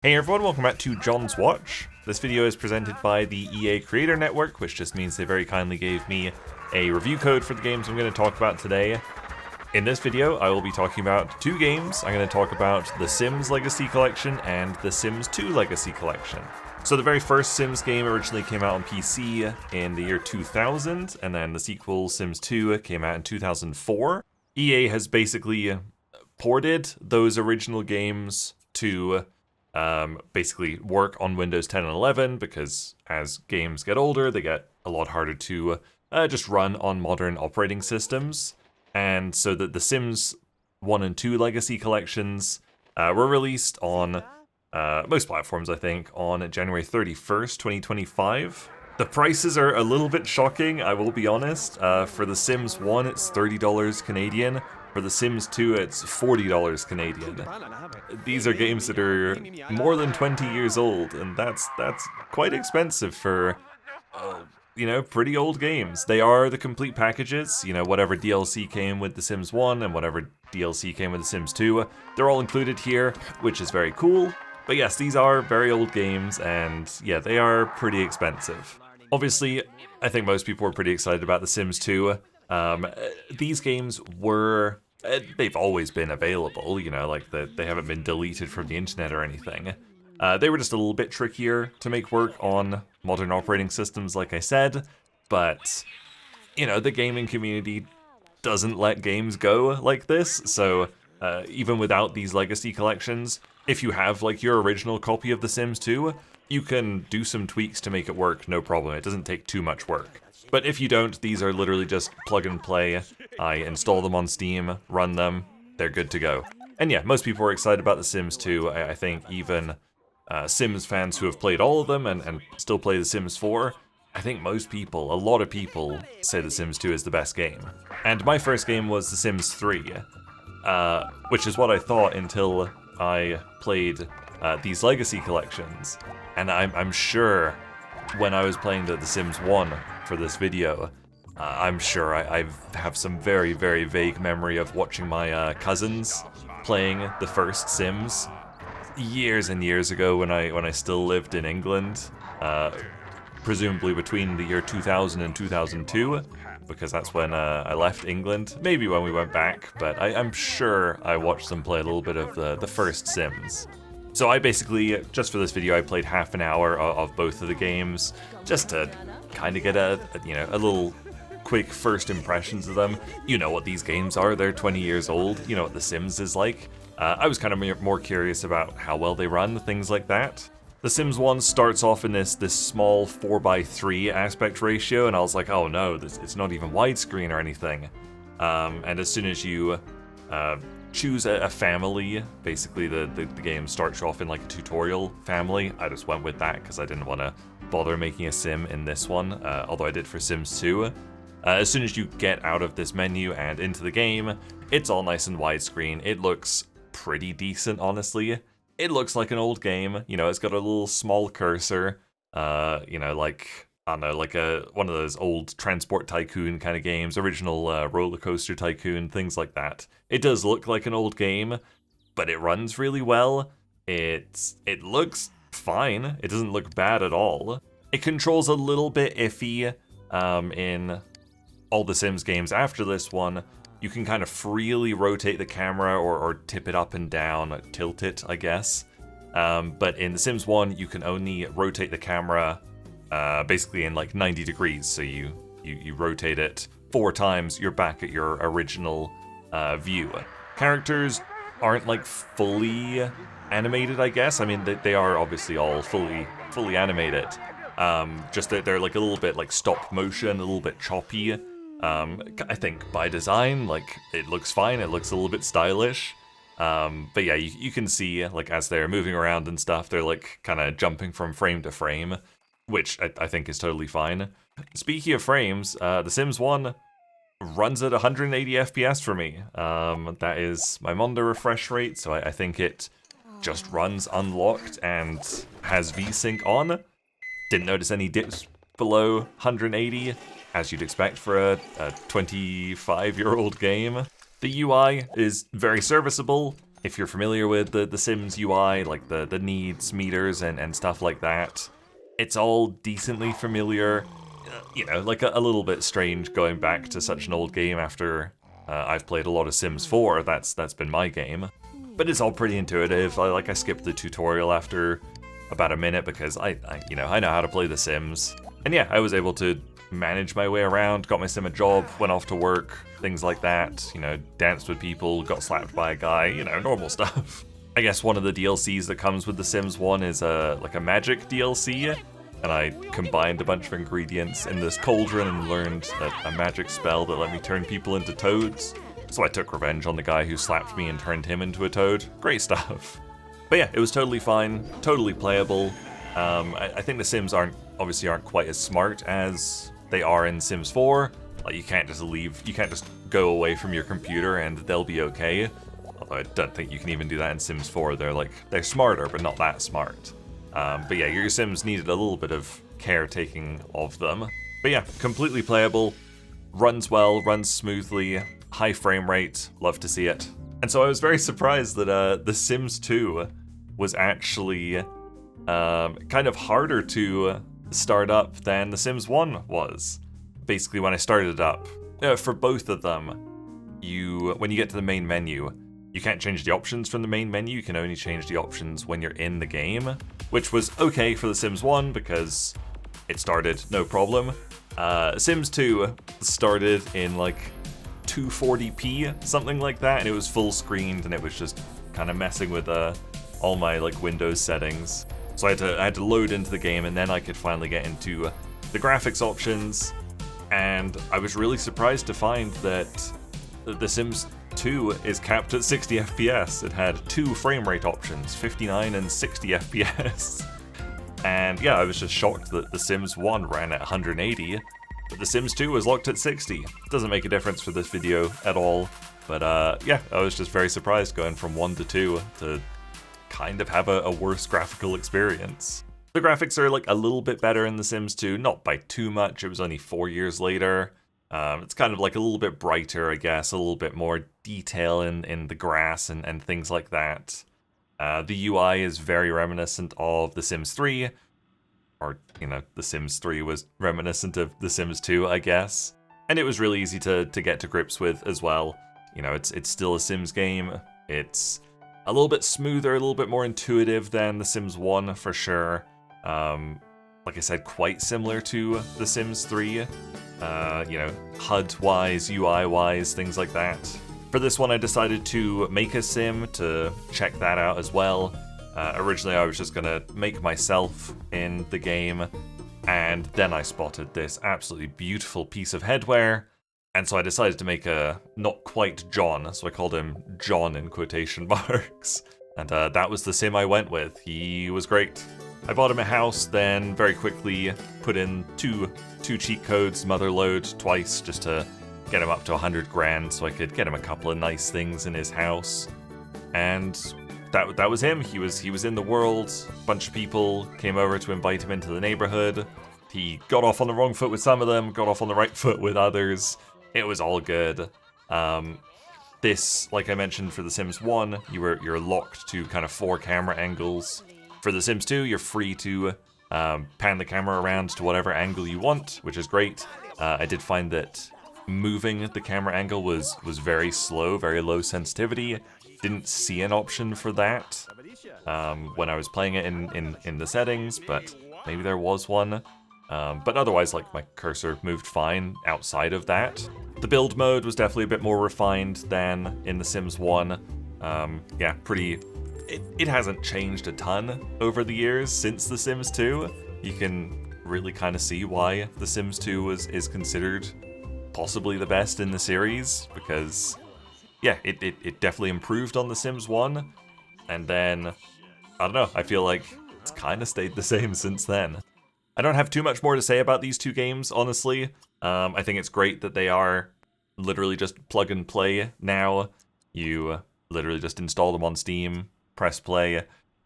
Hey everyone, welcome back to John's Watch. This video is presented by the EA Creator Network, which just means they very kindly gave me a review code for the games I'm going to talk about today. In this video, I will be talking about two games. I'm going to talk about The Sims Legacy Collection and The Sims 2 Legacy Collection. So the very first Sims game originally came out on PC in the year 2000, and then the sequel, Sims 2, came out in 2004. EA has basically ported those original games to basically work on Windows 10 and 11, because as games get older, they get a lot harder to just run on modern operating systems. And so that the Sims 1 and 2 Legacy Collections were released on most platforms, I think, on January 31st, 2025. The prices are a little bit shocking, I will be honest. For The Sims 1, it's $30 Canadian. For The Sims 2, it's $40 Canadian. These are games that are more than 20 years old, and that's quite expensive for, pretty old games. They are the complete packages, whatever DLC came with The Sims 1 and whatever DLC came with The Sims 2, they're all included here, which is very cool. But yes, these are very old games, and yeah, they are pretty expensive. Obviously, I think most people were pretty excited about The Sims 2. These games were, they've always been available, they haven't been deleted from the internet or anything. They were just a little bit trickier to make work on modern operating systems, like I said, but, the gaming community doesn't let games go like this, so even without these legacy collections, if you have, your original copy of The Sims 2, you can do some tweaks to make it work, no problem. It doesn't take too much work. But if you don't, these are literally just plug and play. I install them on Steam, run them, they're good to go. And yeah, most people are excited about The Sims 2. I think even Sims fans who have played all of them and still play The Sims 4, I think most people, a lot of people, say The Sims 2 is the best game. And my first game was The Sims 3, which is what I thought until I played these legacy collections. And I'm sure when I was playing The Sims 1 for this video, I'm sure I have some very, very vague memory of watching my cousins playing the first Sims years and years ago when I still lived in England, presumably between the year 2000 and 2002, because that's when I left England, maybe when we went back, but I'm sure I watched them play a little bit of the first Sims. So I basically, just for this video, I played half an hour of both of the games, just to kind of get a little quick first impressions of them. You know what these games are, they're 20 years old, you know what The Sims is like. I was kind of more curious about how well they run, things like that. The Sims 1 starts off in this small 4:3 aspect ratio, and I was like, oh no, it's not even widescreen or anything. And as soon as you choose a family, basically the game starts off in like a tutorial family. I just went with that because I didn't want to bother making a sim in this one, although I did for Sims 2. As soon as you get out of this menu and into the game, it's all nice and widescreen. It looks pretty decent, honestly. It looks like an old game, it's got a little small cursor, like, I don't know, like one of those old Transport Tycoon kind of games, original Roller Coaster Tycoon, things like that. It does look like an old game, but it runs really well. It looks fine. It doesn't look bad at all. It controls a little bit iffy in all the Sims games after this one. You can kind of freely rotate the camera or tip it up and down, tilt it, I guess. But in The Sims 1, you can only rotate the camera basically in like 90 degrees. So you rotate it 4 times, you're back at your original view. Characters aren't like fully animated, I guess. I mean, they are obviously all fully animated. Just that they're like a little bit like stop motion, a little bit choppy. I think by design, like, it looks fine, it looks a little bit stylish. But yeah, you can see, like, as they're moving around and stuff, they're like kind of jumping from frame to frame, which I think is totally fine. Speaking of frames, The Sims 1 runs at 180 FPS for me. That is my monitor refresh rate, so I think it just runs unlocked and has VSync on. Didn't notice any dips below 180, as you'd expect for a 25-year-old game. The UI is very serviceable. If you're familiar with the Sims UI, like the needs meters and stuff like that, it's all decently familiar. You know, like a little bit strange going back to such an old game after I've played a lot of Sims 4. That's been my game. But it's all pretty intuitive. I skipped the tutorial after about a minute because I know how to play The Sims. And yeah, I was able to manage my way around, got my sim a job, went off to work, things like that, you know, danced with people, got slapped by a guy, you know, normal stuff. I guess one of the DLCs that comes with The Sims 1 is like a magic DLC, and I combined a bunch of ingredients in this cauldron and learned a magic spell that let me turn people into toads. So I took revenge on the guy who slapped me and turned him into a toad. Great stuff. But yeah, it was totally fine, totally playable. I think The Sims obviously aren't quite as smart as they are in Sims 4. Like, you can't just go away from your computer and they'll be okay. Although I don't think you can even do that in Sims 4. They're smarter, but not that smart. But yeah, your Sims needed a little bit of caretaking of them. But yeah, completely playable, runs well, runs smoothly, high frame rate, love to see it. And so I was very surprised that The Sims 2 was actually kind of harder to start up than The Sims 1 was. Basically, when I started it up, for both of them, when you get to the main menu, you can't change the options from the main menu, you can only change the options when you're in the game, which was okay for The Sims 1 because it started no problem. Sims 2 started in like 240p, something like that, and it was full screened and it was just kind of messing with all my like Windows settings. So I had to load into the game, and then I could finally get into the graphics options, and I was really surprised to find that The Sims 2 is capped at 60 FPS. It had two frame rate options, 59 and 60 FPS. And yeah, I was just shocked that The Sims 1 ran at 180, but The Sims 2 was locked at 60. It doesn't make a difference for this video at all, but yeah, I was just very surprised going from 1 to 2 to kind of have a worse graphical experience. The graphics are like a little bit better in The Sims 2, not by too much, it was only 4 years later. It's kind of like a little bit brighter, I guess, a little bit more detail in the grass and things like that. The UI is very reminiscent of The Sims 3, or, you know, The Sims 3 was reminiscent of The Sims 2, I guess. And it was really easy to get to grips with as well. You know, it's still a Sims game, it's a little bit smoother, a little bit more intuitive than The Sims 1 for sure. Like I said, quite similar to The Sims 3, you know, HUD-wise, UI-wise, things like that. For this one, I decided to make a sim to check that out as well. Originally, I was just gonna make myself in the game, and then I spotted this absolutely beautiful piece of headwear, and so I decided to make a not quite John, so I called him John in quotation marks. And that was the sim I went with. He was great. I bought him a house, then very quickly put in two cheat codes, motherload twice, just to get him up to 100 grand so I could get him a couple of nice things in his house. And that was him. He was in the world. A bunch of people came over to invite him into the neighborhood. He got off on the wrong foot with some of them, got off on the right foot with others. It was all good. This, like I mentioned for The Sims 1, you're locked to kind of 4 camera angles. For The Sims 2, you're free to pan the camera around to whatever angle you want, which is great. I did find that moving the camera angle was very slow, very low sensitivity. Didn't see an option for that when I was playing it in the settings, but maybe there was one. But otherwise, like, my cursor moved fine outside of that. The build mode was definitely a bit more refined than in The Sims 1. Yeah, it hasn't changed a ton over the years since The Sims 2. You can really kind of see why The Sims 2 is considered possibly the best in the series, because, yeah, it definitely improved on The Sims 1, and then, I don't know, I feel like it's kind of stayed the same since then. I don't have too much more to say about these two games, honestly. I think it's great that they are literally just plug and play now. You literally just install them on Steam, press play.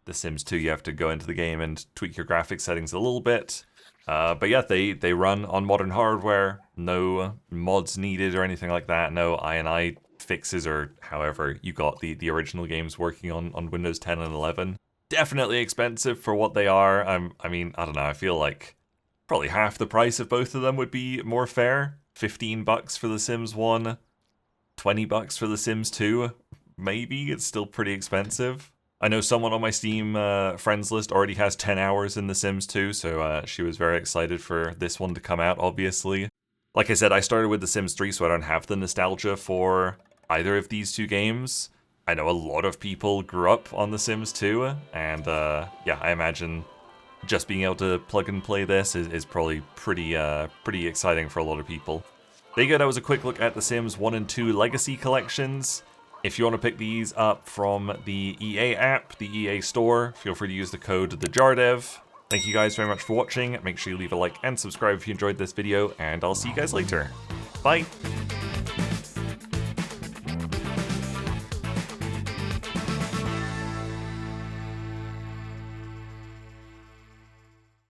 The Sims 2, you have to go into the game and tweak your graphics settings a little bit. But yeah, they run on modern hardware, no mods needed or anything like that, no INI fixes or however you got the original games working on Windows 10 and 11. Definitely expensive for what they are. I mean, I don't know, I feel like probably half the price of both of them would be more fair. $15 for The Sims 1, $20 for The Sims 2. Maybe it's still pretty expensive. I know someone on my Steam friends list already has 10 hours in The Sims 2, so she was very excited for this one to come out, obviously. Like I said, I started with The Sims 3, so I don't have the nostalgia for either of these two games. I know a lot of people grew up on The Sims 2, and yeah, I imagine just being able to plug and play this is probably pretty exciting for a lot of people. There you go, that was a quick look at The Sims 1 and 2 Legacy Collections. If you want to pick these up from the EA app, the EA store, feel free to use the code TheJarDev. Thank you guys very much for watching. Make sure you leave a like and subscribe if you enjoyed this video, and I'll see you guys later. Bye!